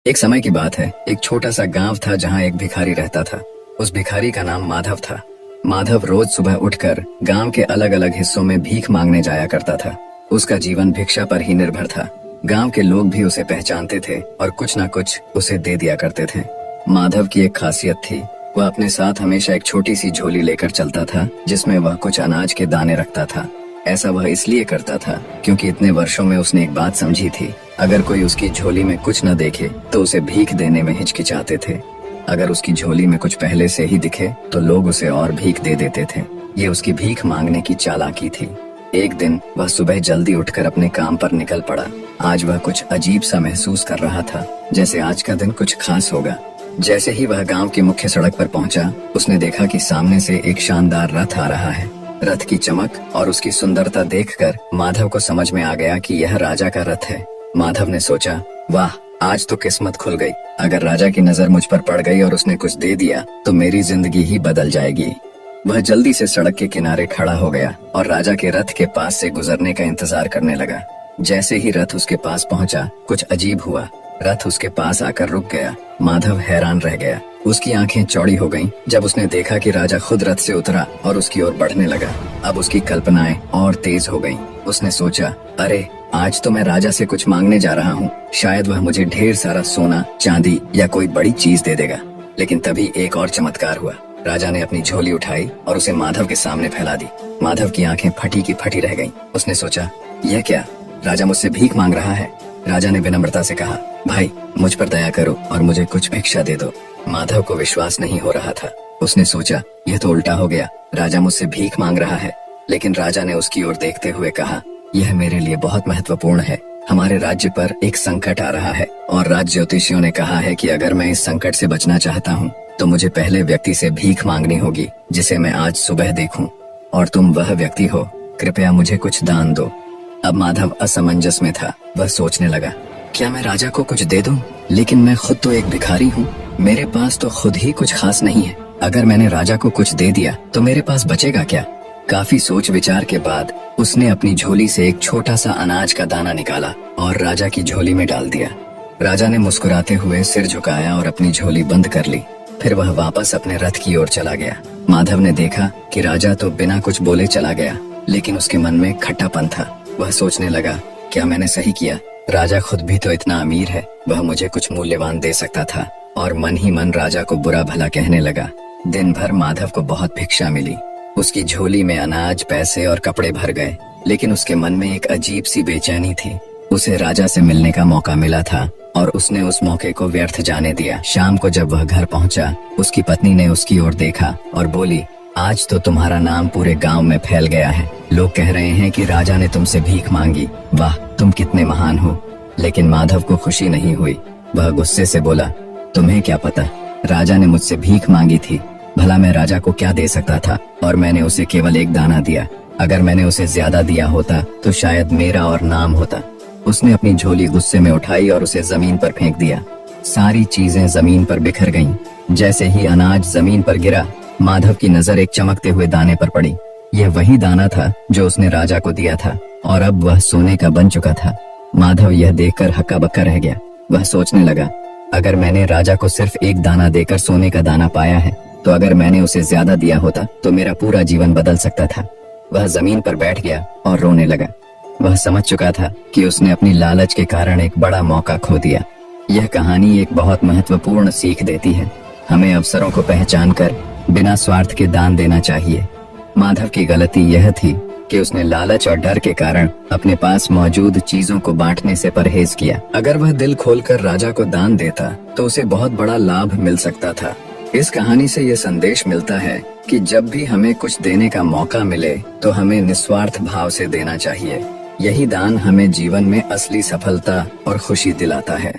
एक समय की बात है। एक छोटा सा गांव था जहां एक भिखारी रहता था। उस भिखारी का नाम माधव था। माधव रोज सुबह उठकर गांव के अलग अलग हिस्सों में भीख मांगने जाया करता था। उसका जीवन भिक्षा पर ही निर्भर था। गांव के लोग भी उसे पहचानते थे और कुछ न कुछ उसे दे दिया करते थे। माधव की एक खासियत थी, वह अपने साथ हमेशा एक छोटी सी झोली लेकर चलता था जिसमें वह कुछ अनाज के दाने रखता था। ऐसा वह इसलिए करता था क्योंकि इतने वर्षों में उसने एक बात समझी थी, अगर कोई उसकी झोली में कुछ न देखे तो उसे भीख देने में हिचकिचाते थे। अगर उसकी झोली में कुछ पहले से ही दिखे तो लोग उसे और भीख दे देते थे। ये उसकी भीख मांगने की चालाकी थी। एक दिन वह सुबह जल्दी उठकर अपने काम पर निकल पड़ा। आज वह कुछ अजीब सा महसूस कर रहा था, जैसे आज का दिन कुछ खास होगा। जैसे ही वह गांव की मुख्य सड़क पर पहुंचा, उसने देखा कि सामने से एक शानदार रथ आ रहा है। रथ की चमक और उसकी सुंदरता देखकर माधव को समझ में आ गया कि यह राजा का रथ है। माधव ने सोचा, वाह, आज तो किस्मत खुल गई। अगर राजा की नजर मुझ पर पड़ गई और उसने कुछ दे दिया तो मेरी जिंदगी ही बदल जाएगी। वह जल्दी से सड़क के किनारे खड़ा हो गया और राजा के रथ के पास से गुजरने का इंतजार करने लगा। जैसे ही रथ उसके पास पहुंचा, कुछ अजीब हुआ। रथ उसके पास आकर रुक गया। माधव हैरान रह गया। उसकी आंखें चौड़ी हो गईं जब उसने देखा कि राजा खुद रथ से उतरा और उसकी ओर बढ़ने लगा। अब उसकी कल्पनाएं और तेज हो गईं। उसने सोचा, अरे, आज तो मैं राजा से कुछ मांगने जा रहा हूँ। शायद वह मुझे ढेर सारा सोना, चांदी या कोई बड़ी चीज दे देगा। लेकिन तभी एक और चमत्कार हुआ। राजा ने अपनी झोली उठाई और उसे माधव के सामने फैला दी। माधव की आंखें फटी की फटी रह गईं। उसने सोचा, यह क्या? राजा मुझसे भीख मांग रहा है। राजा ने विनम्रता से कहा, भाई, मुझ पर दया करो और मुझे कुछ भिक्षा दे दो। माधव को विश्वास नहीं हो रहा था। उसने सोचा, यह तो उल्टा हो गया। राजा मुझसे भीख मांग रहा है। लेकिन राजा ने उसकी ओर देखते हुए कहा, यह मेरे लिए बहुत महत्वपूर्ण है। हमारे राज्य पर एक संकट आ रहा है और राज ज्योतिषियों ने कहा है कि अगर मैं इस संकट से बचना चाहता हूँ तो मुझे पहले व्यक्ति से भीख मांगनी होगी जिसे मैं आज सुबह देखूं, और तुम वह व्यक्ति हो। कृपया मुझे कुछ दान दो। अब माधव असमंजस में था। वह सोचने लगा, क्या मैं राजा को कुछ दे दूं? लेकिन मैं खुद तो एक भिखारी हूँ। मेरे पास तो खुद ही कुछ खास नहीं है। अगर मैंने राजा को कुछ दे दिया तो मेरे पास बचेगा क्या? काफी सोच विचार के बाद उसने अपनी झोली से एक छोटा सा अनाज का दाना निकाला और राजा की झोली में डाल दिया। राजा ने मुस्कुराते हुए सिर झुकाया और अपनी झोली बंद कर ली। फिर वह वापस अपने रथ की ओर चला गया। माधव ने देखा कि राजा तो बिना कुछ बोले चला गया, लेकिन उसके मन में खट्टापन था। वह सोचने लगा, क्या मैंने सही किया? राजा खुद भी तो इतना अमीर है, वह मुझे कुछ मूल्यवान दे सकता था। और मन ही मन राजा को बुरा भला कहने लगा। दिन भर माधव को बहुत भिक्षा मिली। उसकी झोली में अनाज, पैसे और कपड़े भर गए, लेकिन उसके मन में एक अजीब सी बेचैनी थी। उसे राजा से मिलने का मौका मिला था और उसने उस मौके को व्यर्थ जाने दिया। शाम को जब वह घर पहुंचा, उसकी पत्नी ने उसकी ओर देखा और बोली, आज तो तुम्हारा नाम पूरे गांव में फैल गया है। लोग कह रहे हैं कि राजा ने तुमसे भीख मांगी। वाह, तुम कितने महान हो। लेकिन माधव को खुशी नहीं हुई। वह गुस्से से बोला, तुम्हें क्या पता, राजा ने मुझसे भीख मांगी थी। भला मैं राजा को क्या दे सकता था, और मैंने उसे केवल एक दाना दिया। अगर मैंने उसे ज्यादा दिया होता तो शायद मेरा और नाम होता। उसने अपनी झोली गुस्से में उठाई और उसे जमीन पर फेंक दिया। सारी चीजें जमीन पर बिखर गईं। जैसे ही अनाज जमीन पर गिरा, माधव की नजर एक चमकते हुए दाने पर पड़ी। यह वही दाना था जो उसने राजा को दिया था और अब वह सोने का बन चुका था। माधव यह देखकर हक्का बक्का रह गया। वह सोचने लगा, अगर मैंने राजा को सिर्फ एक दाना देकर सोने का दाना पाया है, तो अगर मैंने उसे ज्यादा दिया होता तो मेरा पूरा जीवन बदल सकता था। वह जमीन पर बैठ गया और रोने लगा। वह समझ चुका था कि उसने अपनी लालच के कारण एक बड़ा मौका खो दिया। यह कहानी एक बहुत महत्वपूर्ण सीख देती है। हमें अवसरों को पहचान कर बिना स्वार्थ के दान देना चाहिए। माधव की गलती यह थी कि उसने लालच और डर के कारण अपने पास मौजूद चीजों को बांटने से परहेज किया। अगर वह दिल खोलकर राजा को दान देता तो उसे बहुत बड़ा लाभ मिल सकता था। इस कहानी से यह संदेश मिलता है कि जब भी हमें कुछ देने का मौका मिले तो हमें निस्वार्थ भाव से देना चाहिए। यही दान हमें जीवन में असली सफलता और खुशी दिलाता है।